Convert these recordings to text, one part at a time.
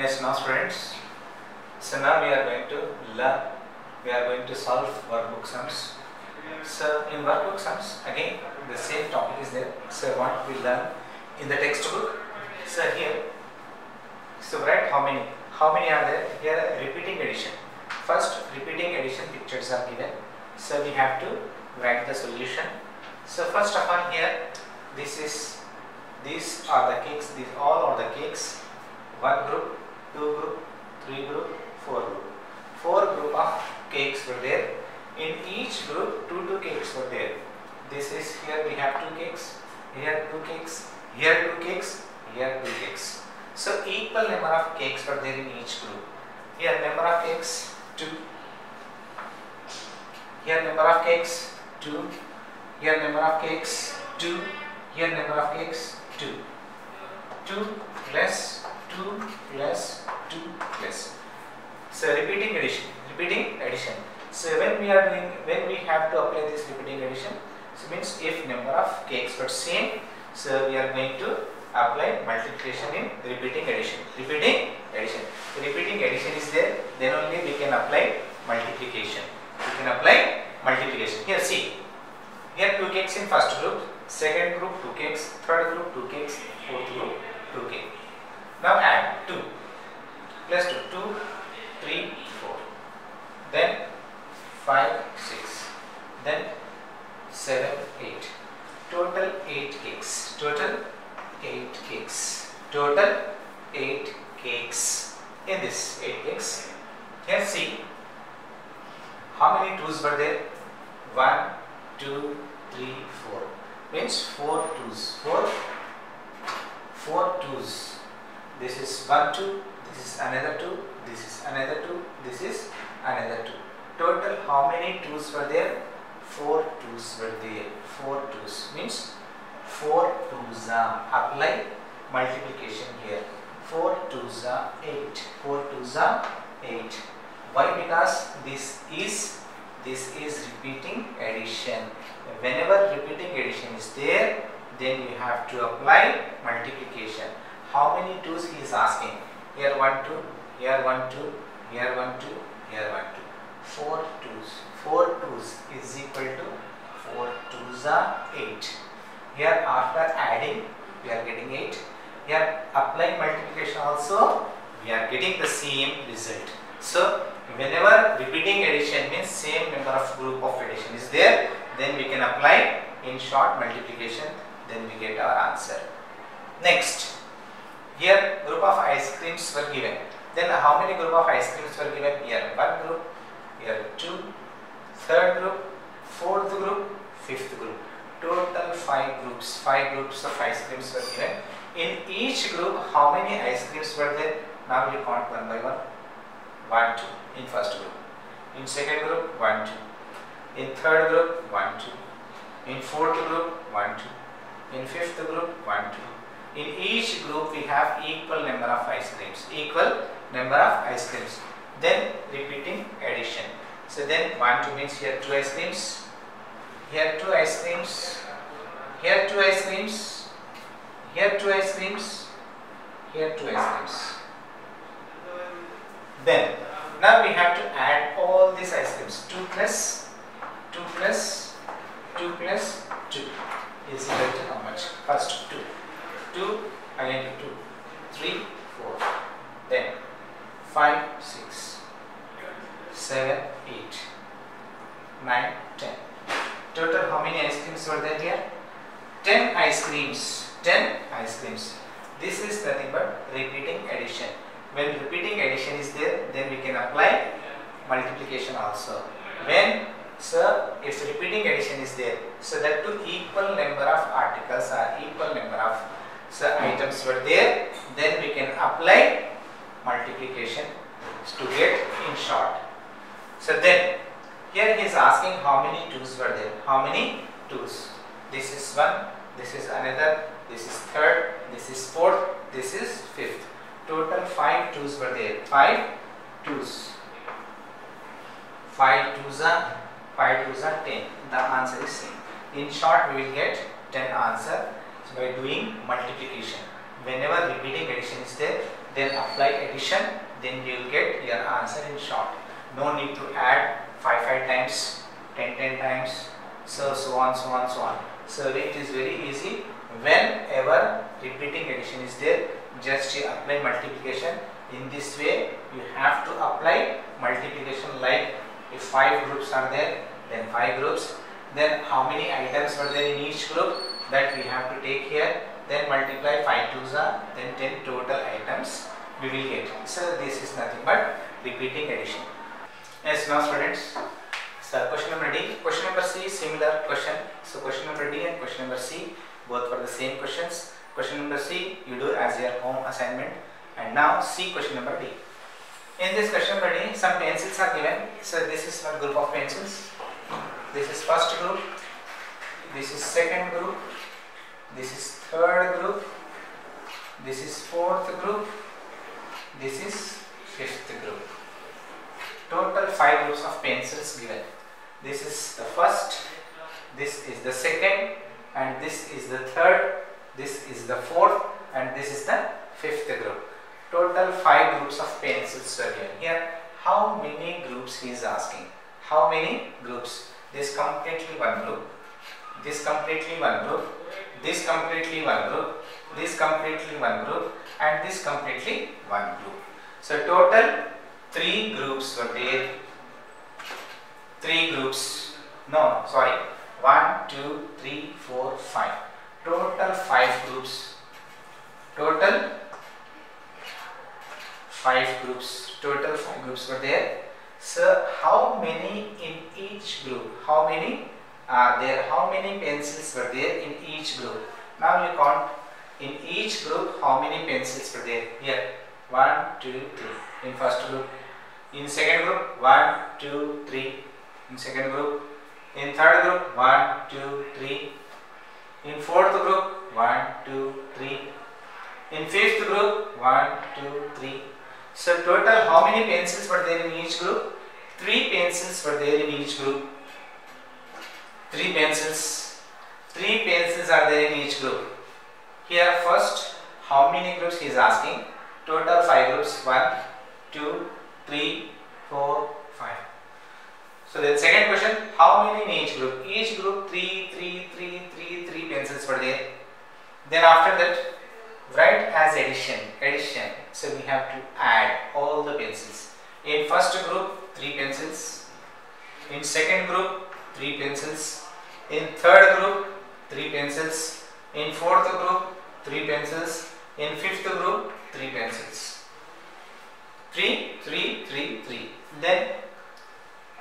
Yes, now students, so now we are going to learn, we are going to solve workbook sums. So in workbook sums, again the same topic is there. So what we learn in the textbook. So here, so write how many are there? Here repeating addition. First repeating addition pictures are given. So we have to write the solution. So first of all here, these are the cakes, these all are the cakes. One group, two group, three group, four group. Four group of cakes were there. In each group, two cakes were there. This is here we have two cakes, here two cakes, here two cakes, here two cakes. So equal number of cakes were there in each group. Here number of cakes 2. Here number of cakes 2. Here number of cakes 2. Here number of cakes 2. 2 plus 2 plus 2 plus. So repeating addition. So when we have to apply this repeating addition, so means if number of cakes were same, so we are going to apply multiplication in repeating addition. Repeating addition is there, then only we can apply multiplication. Here see, here 2 cakes in first group, second group 2 cakes, third group 2 cakes, fourth group 2 cakes. Now add 2 plus 2, 2, 3, 4, then 5, 6, then 7, 8. Total 8 cakes. Total 8 cakes. In this 8 cakes, here see how many 2's were there? 1, 2, 3, 4. Means 4 2's. 4 2's. This is 1 2. This is another 2. This is another 2. This is another 2. Total how many 2's were there? 4 2's were there. 4 2's means 4 2's are apply multiplication here. 4 2's are 8. 4 2's are 8. Why? Because this is repeating addition. Whenever repeating addition is there, then you have to apply multiplication. How many 2's he is asking? Here 1 2, here 1 2, here 1 2, here 1 2. 4 2's. 4 2's is equal to 4 2's are 8. Here after adding we are getting 8. Here applying multiplication also we are getting the same result. So whenever repeating addition means same number of group of addition is there, then we can apply in short multiplication, then we get our answer. Next, here group of ice creams were given. Then how many group of ice creams were given? Here 1 group, here 2, third group, fourth group, fifth group. Total 5 groups. 5 groups of ice creams were given. In each group, how many ice creams were there? Now we count one by one. 1 2 in first group. In second group 1 2. In third group 1 2. In fourth group 1 2. In fifth group 1 2. In each group we have equal number of ice creams. Then repeating addition. So then 1 2 means here 2 ice creams. Here 2 ice creams. Here 2 ice creams. Here 2 ice creams. Here 2 ice creams. Then now we have to add all these ice creams. 2 plus 2 plus 2 plus 2 is equal to how much? First 2. 2 again 2. 3 4. Then 5 6 7 8 9 10. Total how many ice creams were there here? 10 ice creams. 10 ice creams. This is nothing but repeating addition. When repeating addition is there, then we can apply multiplication also. If repeating addition is there, so that two equal number of articles or equal number of items were there, then we can apply multiplication to get in short. So then here he is asking how many 2's were there. How many 2's? This is 1, this is another, this is third, this is fourth, this is fifth. Total 5 2's were there. 5 2's. 5 2's are 10. The answer is same. In short, we will get 10 answer by doing multiplication. Whenever repeating addition is there, then apply addition, then you will get your answer in short. No need to add 5 times, 10 times, so on. So it is very easy. Whenever repeating addition is there, just you apply multiplication. In this way you have to apply multiplication, like if 5 groups are there, then 5 groups, then how many items were there in each group, that we have to take here, then multiply 5 twos are, then 10 total items we will get. So this is nothing but repeating addition. Yes, now students, so question number D. Question number C, similar question. So question number D and question number C, both for the same questions. Question number C you do as your home assignment. And now see question number D. In this question number D, some pencils are given. So this is one group of pencils. This is first group. This is second group. This is third group. This is fourth group. This is fifth group. Total 5 groups of pencils given. This is the first, this is the second, and this is the third, this is the fourth, and this is the fifth group. Total 5 groups of pencils are given. Here, how many groups he is asking? How many groups? This completely one group, this completely one group, this completely one group, this completely one group, and this completely one group. So total 3 groups were there. 3 groups. No, sorry. 1, 2, 3, 4, 5. Total 5 groups. Total 5 groups. Total 5 groups were there. So how many in each group? How many are there? How many pencils were there in each group? Now you count in each group how many pencils were there. Here 1, 2, 3 in first group. In second group 1, 2, 3. In second group. In third group 1, 2, 3. In fourth group 1, 2, 3. In fifth group 1, 2, 3. So total how many pencils were there in each group? 3 pencils were there in each group. 3 pencils. 3 pencils are there in each group. Here first, how many groups he is asking? Total 5 groups. 1, 2, 3, 4, 5. So then second question, how many in each group? Each group 3 pencils were there. Then after that, write as addition. So we have to add all the pencils. In first group 3 pencils. In second group 3 pencils. In third group 3 pencils. In fourth group 3 pencils. In fifth group 3 pencils. 3. Then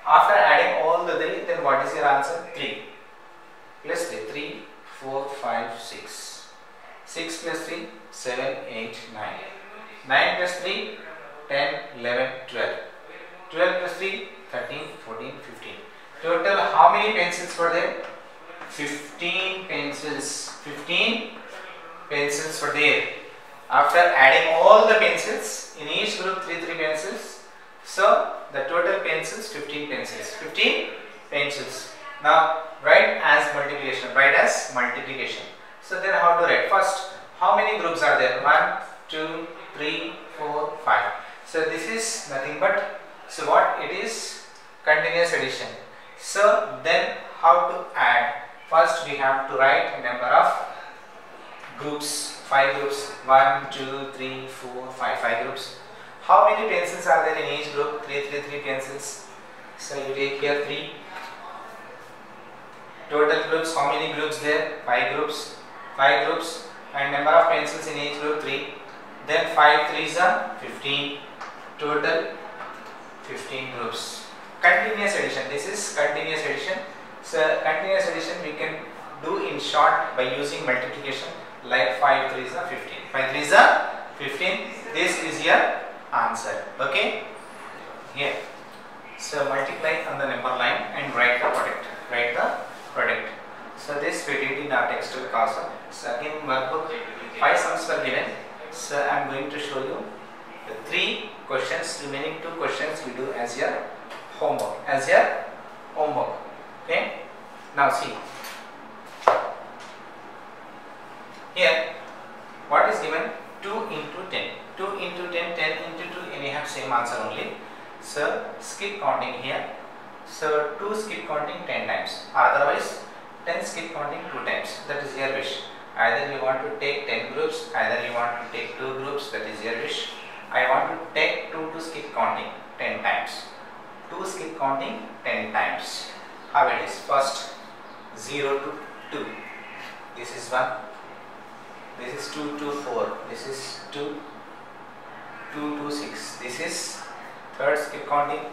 after adding all the 3, then what is your answer? 3 plus 3. 3, 4, 5, 6. 6 plus 3, 7, 8, 9. 9 plus 3, 10, 11, 12. 12 plus 3, 13, 14, 15. Total how many pencils were there? 15 pencils. 15 pencils were there. After adding all the pencils, in each group 3 pencils. So the total pencils 15 pencils. 15 pencils. Now write as multiplication. So then how to write? First, how many groups are there? 1, 2, 3, 4, 5. So this is nothing but, so what it is? Continuous addition. So then how to add? First we have to write number of groups. 5 groups. 1, 2, 3, 4, 5. 5 groups. How many pencils are there in each group? 3 pencils. So you take here 3. Total groups, how many groups there? 5 groups. 5 groups. And number of pencils in each group 3. Then 5 3s are 15. Total 15 groups. Continuous addition. This is continuous addition. So continuous addition we can do in short by using multiplication, like 5 3s are 15. 5 3s are 15. This is your answer. Okay. Here. So multiply on the number line and write the product. So this we did in our textbook also. So in workbook 5 sums were given. So I am going to show you the 3 questions. Remaining 2 questions we do as your homework. Okay. Now see. Here what is given? 2 into 10. 2 into same answer only. So skip counting here. So 2 skip counting 10 times, otherwise 10 skip counting 2 times. That is your wish. Either you want to take 10 groups, either you want to take 2 groups. That is your wish. I want to take 2 to skip counting 10 times. 2 skip counting 10 times. How it is? First 0 to 2. This is 1. This is 2 to 4. This is 2. 2 to 6. This is third skip counting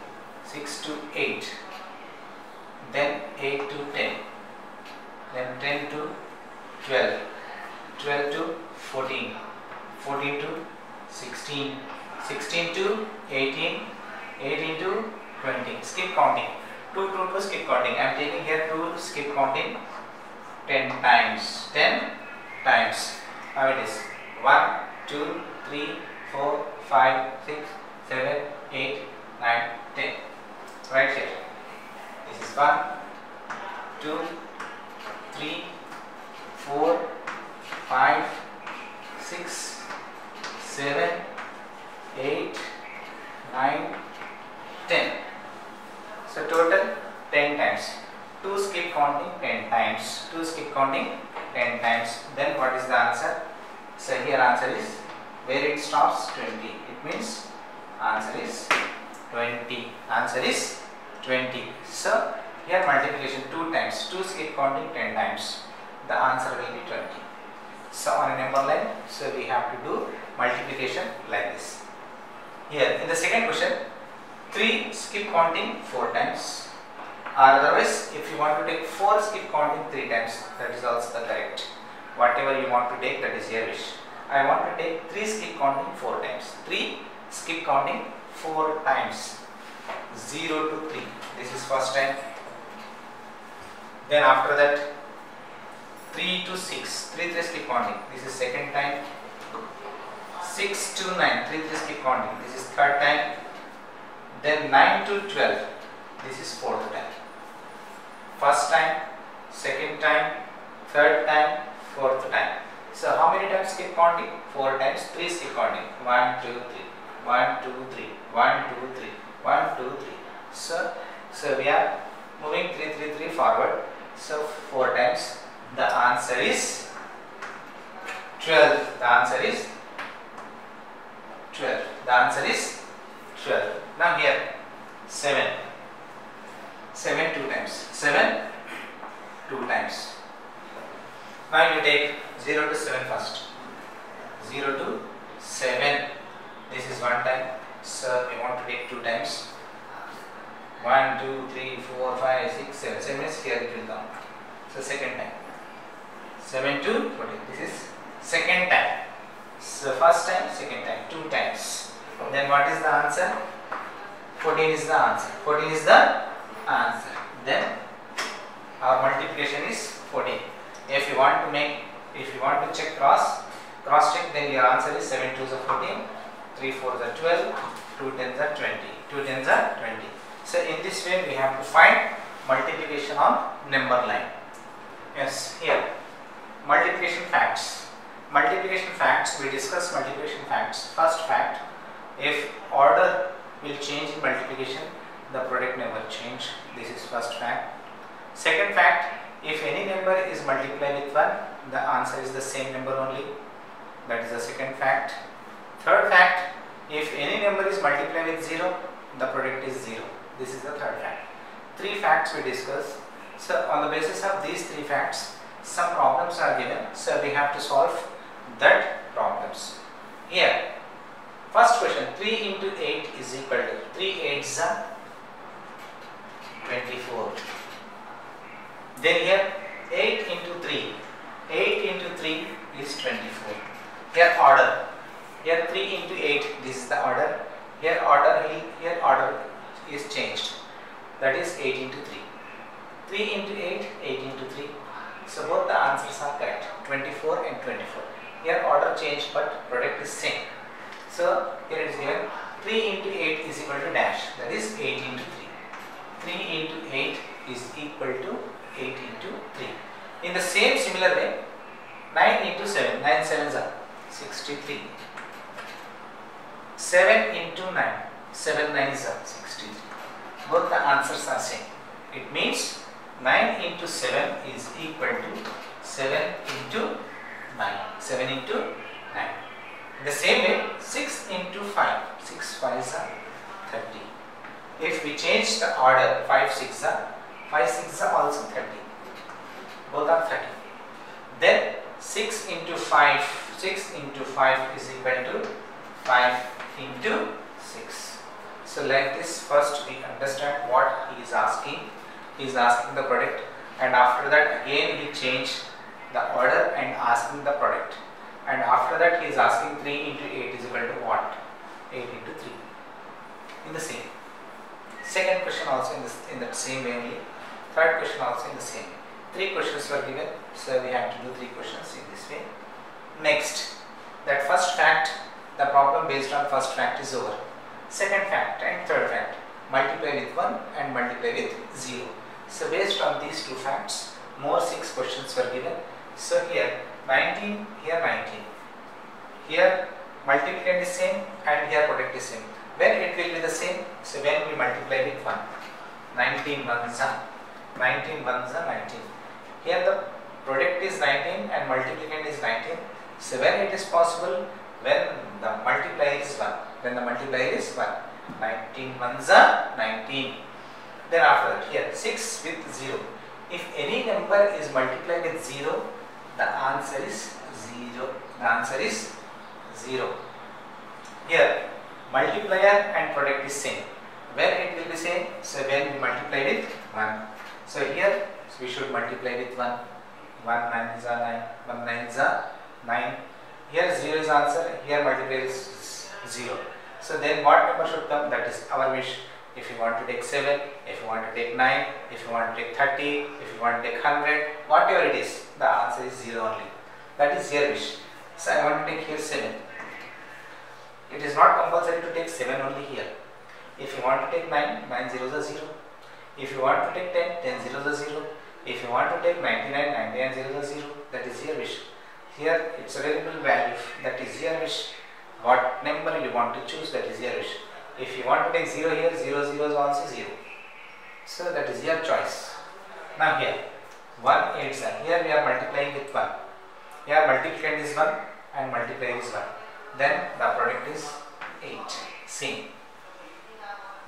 6 to 8. Then 8 to 10. Then 10 to 12. 12 to 14. 14 to 16. 16 to 18. 18 to 20. Skip counting. 2 to skip counting. I am taking here 2 skip counting 10 times. 10 times. How it is? 1, 2, 3, 4, 5, 6, 7, 8, 9, 10. Right here. This is 1, 2, 3, 4, 5, 6, 7, 8, 9, 10. So total 10 times. 2 skip counting 10 times. 2 skip counting 10 times. Then what is the answer? So here answer is, where it stops, 20. It means answer is 20. Answer is 20. So here multiplication 2 times. 2 skip counting 10 times. The answer will be 20. So on a number line, so we have to do multiplication like this. Here in the second question, 3 skip counting 4 times. Otherwise, if you want to take 4 skip counting 3 times, that is also the correct. Whatever you want to take, that is your wish. I want to take 3 skip counting 4 times. 3 skip counting 4 times. 0 to 3. This is first time. Then after that, 3 to 6. 3 skip counting. This is second time. 6 to 9. 3 skip counting. This is third time. Then 9 to 12. This is fourth time. First time, second time, third time, fourth time. So how many times skip counting? 4 times. 3 skip counting. 1, 2, 3. 1, 2, 3. 1, 2, 3. 1, 2, 3. So we are moving 3, 3, 3 forward. So 4 times. The answer is 12. The answer is 12. The answer is 12. Now here 7. 7 2 times. 7 2 times. Now you take 0 to 7 first. 0 to 7. This is 1 time. So we want to take 2 times. 1, 2, 3, 4, 5, 6, 7. 7 is here it will come. So second time. 7 to 14. This is second time. So first time, second time, 2 times. Then what is the answer? 14 is the answer. 14 is the answer. Then our multiplication is 14. If you want to check cross check, then your answer is 7 2s are 14, 3 4s are 12, 2 10s are 20, 2 10s are 20. So in this way we have to find multiplication on number line. Yes, here multiplication facts. Multiplication facts, we discuss multiplication facts. First fact, if order will change in multiplication, the product never change. This is first fact. Second fact, if any number is multiplied with 1, the answer is the same number only. That is the second fact. Third fact, if any number is multiplied with 0, the product is 0. This is the third fact. 3 facts we discuss. So on the basis of these 3 facts, some problems are given. So we have to solve that problems. Here, first question, 3 into 8 is equal to 3 8s are 24. Then here 8 into 3. 8 into 3 is 24. Here order. Here 3 into 8. This is the order. Here order is changed. That is 8 into 3. 3 into 8, 8 into 3. So both the answers are correct. 24 and 24. Here order changed but product is same. So here it is given 3 into 8 is equal to dash. That is 8 into 3. 3 into 8 is equal to 8 into 3. In the same similar way, 9 into 7. 9 7s are 63. 7 into 9. 7 9s are 63. Both the answers are same. It means 9 into 7 is equal to 7 into 9. 7 into 9. In the same way, 6 into 5. 6 5s are 30. If we change the order, 5 6s are also 30. Both are 30. Then 6 into 5. 6 into 5 is equal to 5 into 6. So like this, first we understand what he is asking. He is asking the product, and after that again we change the order and asking the product. And after that he is asking 3 into 8 is equal to what? 8 into 3. In the same. Second question also in that same way only. Third question also in the same way. 3 questions were given, so we have to do 3 questions in this way. Next, that first fact, the problem based on first fact is over. Second fact and third fact, multiply with 1 and multiply with 0. So based on these 2 facts, more 6 questions were given. So here 19, here 19. Here multiplicand is same and here product is same. When it will be the same? So when we multiply with 1. 19 ones are 19 ones are 19. Here the product is 19 and multiplicand is 19. So when it is possible? When the multiplier is 1. When the multiplier is 1. 19 ones are 19. Then after that, here 6 with 0. If any number is multiplied with 0, the answer is 0. The answer is 0. Here multiplier and product is same. When it will be same? So when we multiply with 1. So here we should multiply with 1. 1 9s are 9. 1 9s are 9. Here 0 is answer. Here multiplier is 0. So then what number should come? That is our wish. If you want to take 7, if you want to take 9, if you want to take 30, if you want to take 100, whatever it is, the answer is 0 only. That is your wish. So I want to take here 7. It is not compulsory to take 7 only here. If you want to take 9, 9 zeros are 0. If you want to take 10, 10 zeros are 0. If you want to take 99, 99 zeros are 0. That is your wish. Here it's a variable value. That is your wish. What number you want to choose, that is your wish. If you want to take 0 here, 0 0 is also 0. So that is your choice. Now here 1 8s are. Here we are multiplying with 1. Here multiplicand is 1 and multiplier is 1. Then the product is 8. Same.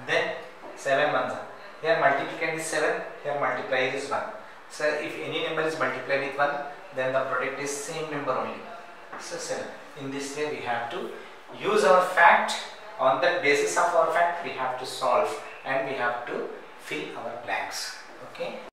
Then 7 ones are. Here multiplicand is 7. Here multiplier is 1. So if any number is multiplied with 1, then the product is same number only. So 7. In this way we have to use our fact. On the basis of our fact we have to solve and we have to fill our blanks. Okay.